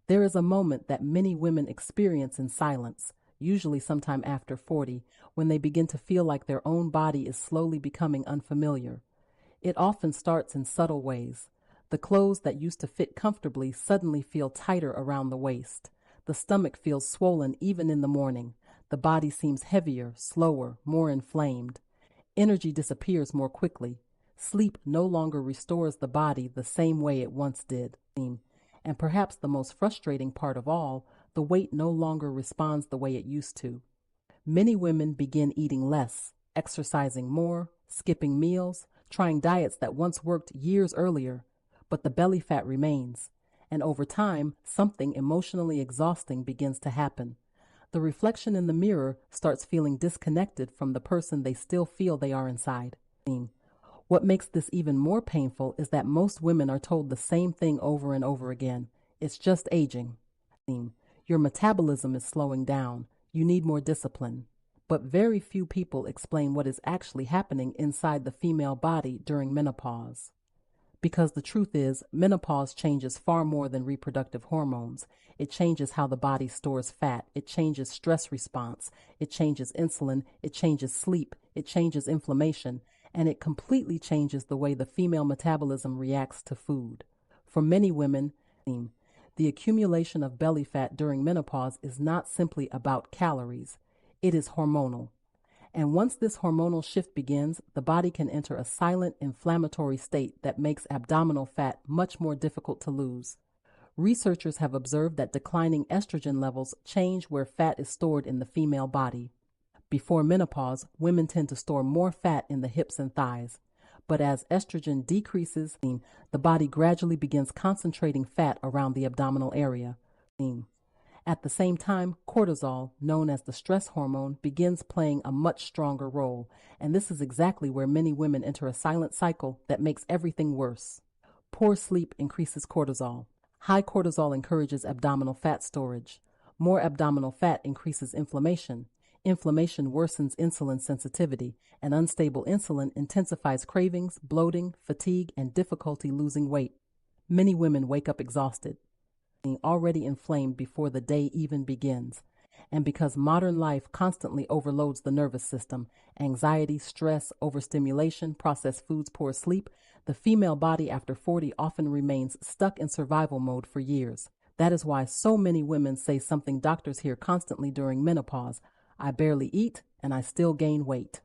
There is a moment that many women experience in silence, usually sometime after 40, when they begin to feel like their own body is slowly becoming unfamiliar. It often starts in subtle ways. The clothes that used to fit comfortably suddenly feel tighter around the waist. The stomach feels swollen even in the morning. The body seems heavier, slower, more inflamed. Energy disappears more quickly. Sleep no longer restores the body the same way it once did. And perhaps the most frustrating part of all, the weight no longer responds the way it used to. Many women begin eating less, exercising more, skipping meals, trying diets that once worked years earlier, but the belly fat remains. And over time, something emotionally exhausting begins to happen. The reflection in the mirror starts feeling disconnected from the person they still feel they are inside. What makes this even more painful is that most women are told the same thing over and over again. It's just aging. Your metabolism is slowing down. You need more discipline. But very few people explain what is actually happening inside the female body during menopause. Because the truth is, menopause changes far more than reproductive hormones. It changes how the body stores fat. It changes stress response. It changes insulin. It changes sleep. It changes inflammation. And it completely changes the way the female metabolism reacts to food. For many women, the accumulation of belly fat during menopause is not simply about calories. It is hormonal. And once this hormonal shift begins, the body can enter a silent inflammatory state that makes abdominal fat much more difficult to lose. Researchers have observed that declining estrogen levels change where fat is stored in the female body. Before menopause, women tend to store more fat in the hips and thighs. But as estrogen decreases, the body gradually begins concentrating fat around the abdominal area. At the same time, cortisol, known as the stress hormone, begins playing a much stronger role, and this is exactly where many women enter a silent cycle that makes everything worse. Poor sleep increases cortisol. High cortisol encourages abdominal fat storage. More abdominal fat increases inflammation. Inflammation worsens insulin sensitivity, and unstable insulin intensifies cravings, bloating, fatigue, and difficulty losing weight. Many women wake up exhausted, already inflamed before the day even begins. And because modern life constantly overloads the nervous system, anxiety, stress, overstimulation, processed foods, poor sleep, the female body after 40 often remains stuck in survival mode for years. That is why so many women say something doctors hear constantly during menopause: I barely eat and I still gain weight.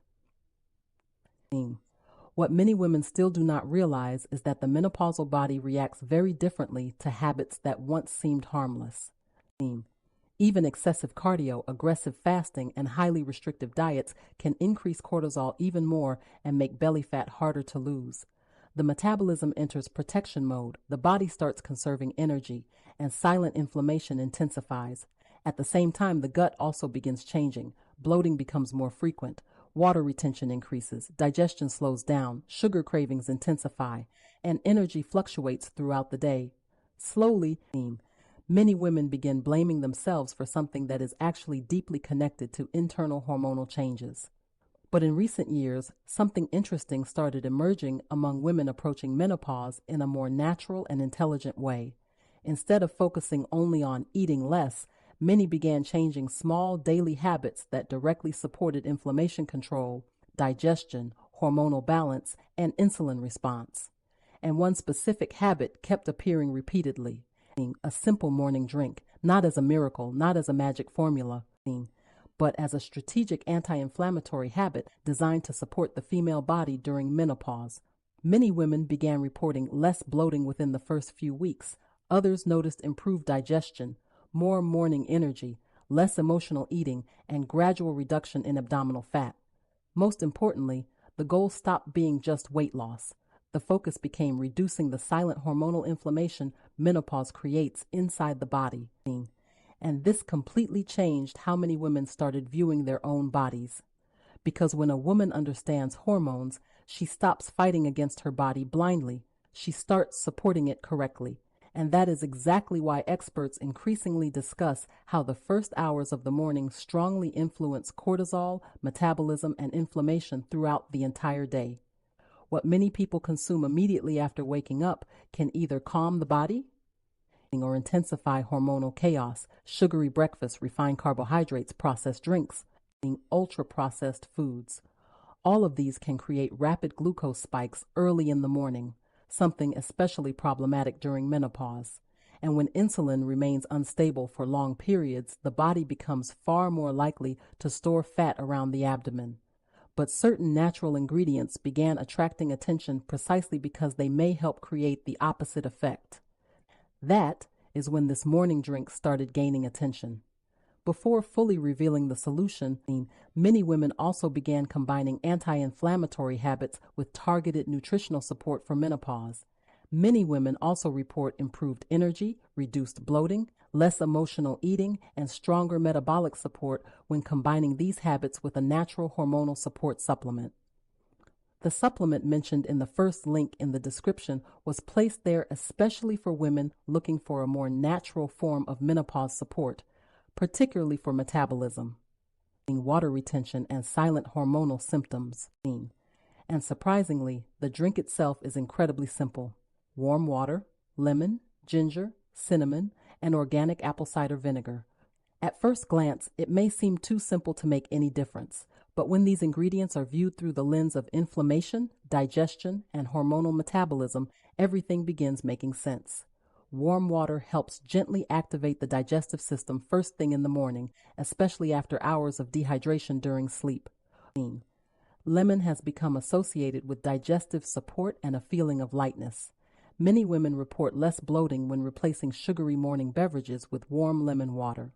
What many women still do not realize is that the menopausal body reacts very differently to habits that once seemed harmless. Even excessive cardio, aggressive fasting, and highly restrictive diets can increase cortisol even more and make belly fat harder to lose. The metabolism enters protection mode, the body starts conserving energy, and silent inflammation intensifies. At the same time, the gut also begins changing. Bloating becomes more frequent. Water retention increases, digestion slows down, sugar cravings intensify, and energy fluctuates throughout the day. Slowly, many women begin blaming themselves for something that is actually deeply connected to internal hormonal changes. But in recent years, something interesting started emerging among women approaching menopause in a more natural and intelligent way. Instead of focusing only on eating less, many began changing small daily habits that directly supported inflammation control, digestion, hormonal balance, and insulin response. And one specific habit kept appearing repeatedly: a simple morning drink, not as a miracle, not as a magic formula, but as a strategic anti-inflammatory habit designed to support the female body during menopause. Many women began reporting less bloating within the first few weeks. Others noticed improved digestion, more morning energy, less emotional eating, and gradual reduction in abdominal fat. Most importantly, the goal stopped being just weight loss. The focus became reducing the silent hormonal inflammation menopause creates inside the body. And this completely changed how many women started viewing their own bodies. Because when a woman understands hormones, she stops fighting against her body blindly. She starts supporting it correctly. And that is exactly why experts increasingly discuss how the first hours of the morning strongly influence cortisol, metabolism, and inflammation throughout the entire day. What many people consume immediately after waking up can either calm the body, or intensify hormonal chaos, sugary breakfast, refined carbohydrates, processed drinks, ultra-processed foods. All of these can create rapid glucose spikes early in the morning, something especially problematic during menopause. And when insulin remains unstable for long periods, the body becomes far more likely to store fat around the abdomen. But certain natural ingredients began attracting attention precisely because they may help create the opposite effect. That is when this morning drink started gaining attention. Before fully revealing the solution, many women also began combining anti-inflammatory habits with targeted nutritional support for menopause. Many women also report improved energy, reduced bloating, less emotional eating, and stronger metabolic support when combining these habits with a natural hormonal support supplement. The supplement mentioned in the first link in the description was placed there especially for women looking for a more natural form of menopause support, particularly for metabolism, water retention, and silent hormonal symptoms. And surprisingly, the drink itself is incredibly simple. Warm water, lemon, ginger, cinnamon, and organic apple cider vinegar. At first glance, it may seem too simple to make any difference, but when these ingredients are viewed through the lens of inflammation, digestion, and hormonal metabolism, everything begins making sense. Warm water helps gently activate the digestive system first thing in the morning, especially after hours of dehydration during sleep. Lemon has become associated with digestive support and a feeling of lightness. Many women report less bloating when replacing sugary morning beverages with warm lemon water.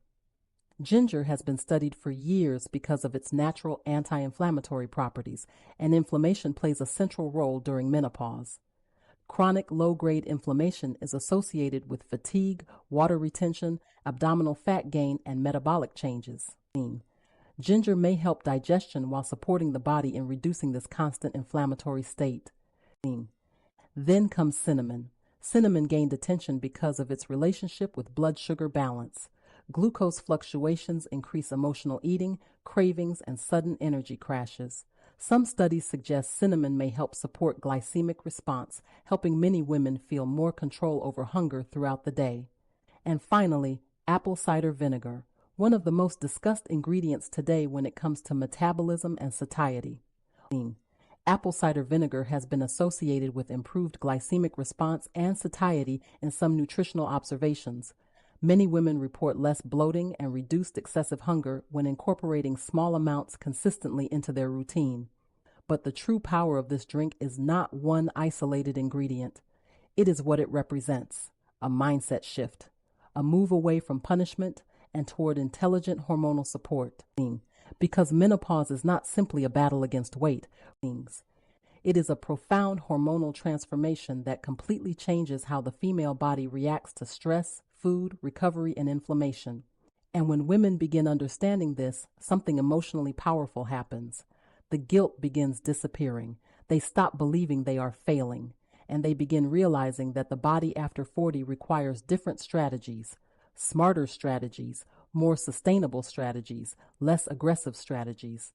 Ginger has been studied for years because of its natural anti-inflammatory properties, and inflammation plays a central role during menopause. Chronic low-grade inflammation is associated with fatigue, water retention, abdominal fat gain, and metabolic changes. Ginger may help digestion while supporting the body in reducing this constant inflammatory state. Then comes cinnamon. Cinnamon gained attention because of its relationship with blood sugar balance. Glucose fluctuations increase emotional eating, cravings, and sudden energy crashes. Some studies suggest cinnamon may help support glycemic response, helping many women feel more control over hunger throughout the day. And finally, apple cider vinegar, one of the most discussed ingredients today when it comes to metabolism and satiety. Apple cider vinegar has been associated with improved glycemic response and satiety in some nutritional observations. Many women report less bloating and reduced excessive hunger when incorporating small amounts consistently into their routine. But the true power of this drink is not one isolated ingredient. It is what it represents: a mindset shift, a move away from punishment and toward intelligent hormonal support. Because menopause is not simply a battle against weight. It is a profound hormonal transformation that completely changes how the female body reacts to stress, food, recovery, and inflammation. And when women begin understanding this, something emotionally powerful happens. The guilt begins disappearing. They stop believing they are failing, and they begin realizing that the body after 40 requires different strategies, smarter strategies, more sustainable strategies, less aggressive strategies.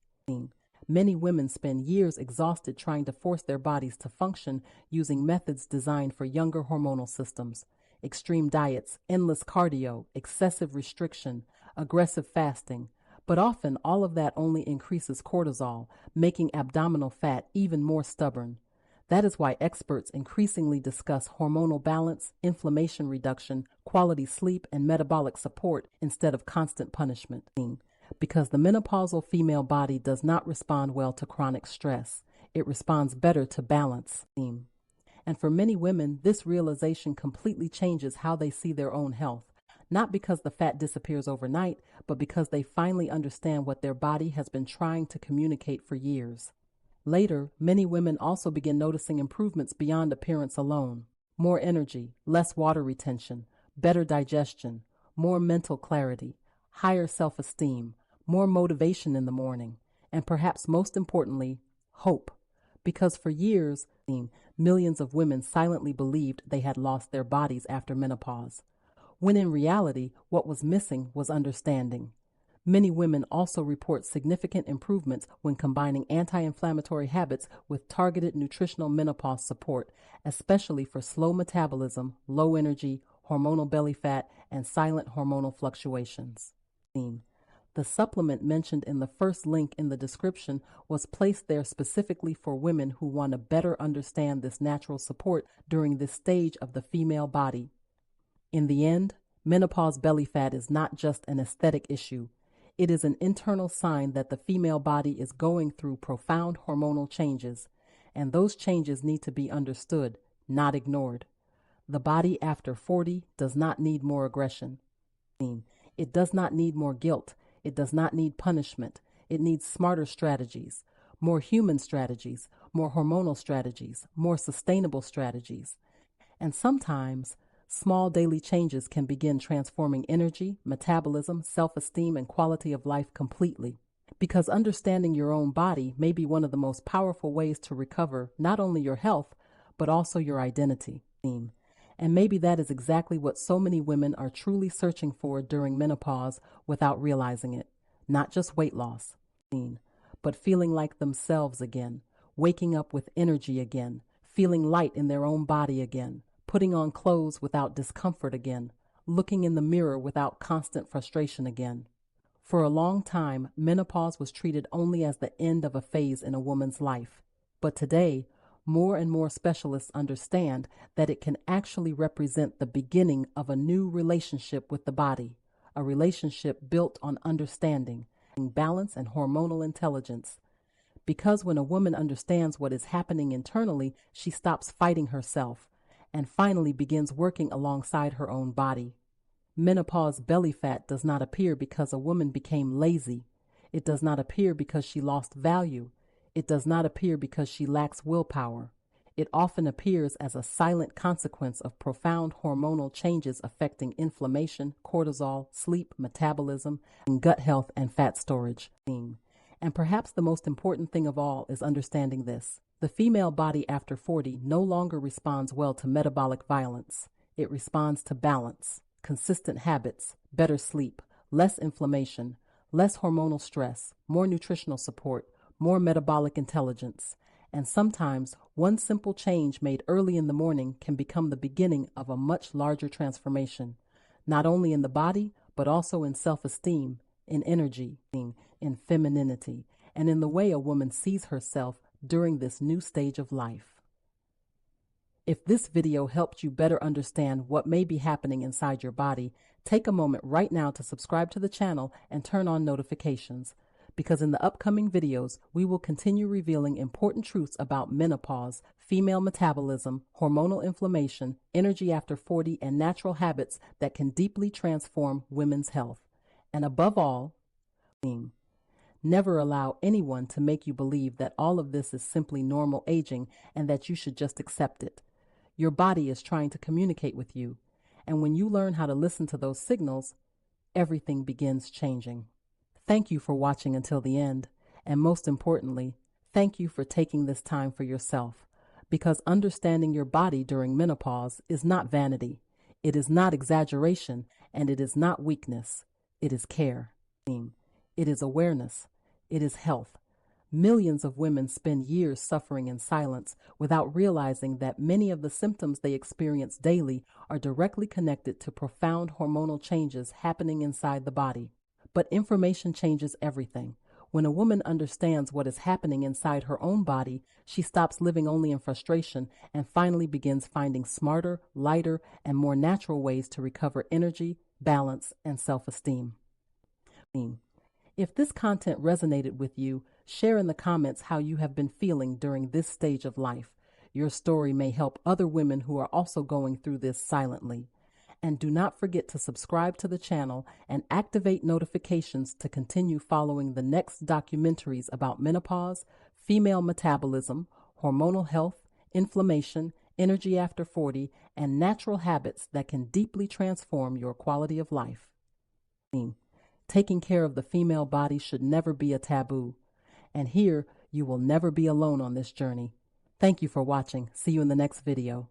Many women spend years exhausted trying to force their bodies to function using methods designed for younger hormonal systems. Extreme diets, endless cardio, excessive restriction, aggressive fasting. But often all of that only increases cortisol, making abdominal fat even more stubborn. That is why experts increasingly discuss hormonal balance, inflammation reduction, quality sleep, and metabolic support instead of constant punishment. Because the menopausal female body does not respond well to chronic stress. It responds better to balance. And for many women, this realization completely changes how they see their own health. Not because the fat disappears overnight, but because they finally understand what their body has been trying to communicate for years. Later, many women also begin noticing improvements beyond appearance alone. More energy, less water retention, better digestion, more mental clarity, higher self-esteem, more motivation in the morning, and perhaps most importantly, hope. Because for years, millions of women silently believed they had lost their bodies after menopause, when in reality, what was missing was understanding. Many women also report significant improvements when combining anti-inflammatory habits with targeted nutritional menopause support, especially for slow metabolism, low energy, hormonal belly fat, and silent hormonal fluctuations. The supplement mentioned in the first link in the description was placed there specifically for women who want to better understand this natural support during this stage of the female body. In the end, menopause belly fat is not just an aesthetic issue. It is an internal sign that the female body is going through profound hormonal changes, and those changes need to be understood, not ignored. The body after 40 does not need more aggression. It does not need more guilt. It does not need punishment. It needs smarter strategies, more human strategies, more hormonal strategies, more sustainable strategies. And sometimes, small daily changes can begin transforming energy, metabolism, self-esteem, and quality of life completely. Because understanding your own body may be one of the most powerful ways to recover not only your health, but also your identity. And maybe that is exactly what so many women are truly searching for during menopause without realizing it. Not just weight loss, but feeling like themselves again, waking up with energy again, feeling light in their own body again, putting on clothes without discomfort again, looking in the mirror without constant frustration again. For a long time, menopause was treated only as the end of a phase in a woman's life. But today, more and more specialists understand that it can actually represent the beginning of a new relationship with the body, a relationship built on understanding, balance, and hormonal intelligence. Because when a woman understands what is happening internally, she stops fighting herself and finally begins working alongside her own body. Menopause belly fat does not appear because a woman became lazy. It does not appear because she lost value. It does not appear because she lacks willpower. It often appears as a silent consequence of profound hormonal changes affecting inflammation, cortisol, sleep, metabolism, and gut health and fat storage. And perhaps the most important thing of all is understanding this. The female body after 40 no longer responds well to metabolic violence. It responds to balance, consistent habits, better sleep, less inflammation, less hormonal stress, more nutritional support, more metabolic intelligence. And sometimes one simple change made early in the morning can become the beginning of a much larger transformation, not only in the body, but also in self-esteem, in energy, in femininity, and in the way a woman sees herself during this new stage of life. If this video helped you better understand what may be happening inside your body, take a moment right now to subscribe to the channel and turn on notifications, because in the upcoming videos, we will continue revealing important truths about menopause, female metabolism, hormonal inflammation, energy after 40, and natural habits that can deeply transform women's health. And above all, never allow anyone to make you believe that all of this is simply normal aging and that you should just accept it. Your body is trying to communicate with you, and when you learn how to listen to those signals, everything begins changing. Thank you for watching until the end, and most importantly, thank you for taking this time for yourself, because understanding your body during menopause is not vanity, it is not exaggeration, and it is not weakness. It is care. It is awareness. It is health. Millions of women spend years suffering in silence without realizing that many of the symptoms they experience daily are directly connected to profound hormonal changes happening inside the body. But information changes everything. When a woman understands what is happening inside her own body, she stops living only in frustration and finally begins finding smarter, lighter, and more natural ways to recover energy, balance, and self-esteem. If this content resonated with you, share in the comments how you have been feeling during this stage of life. Your story may help other women who are also going through this silently. And do not forget to subscribe to the channel and activate notifications to continue following the next documentaries about menopause, female metabolism, hormonal health, inflammation, energy after 40, and natural habits that can deeply transform your quality of life. Taking care of the female body should never be a taboo. And here, you will never be alone on this journey. Thank you for watching. See you in the next video.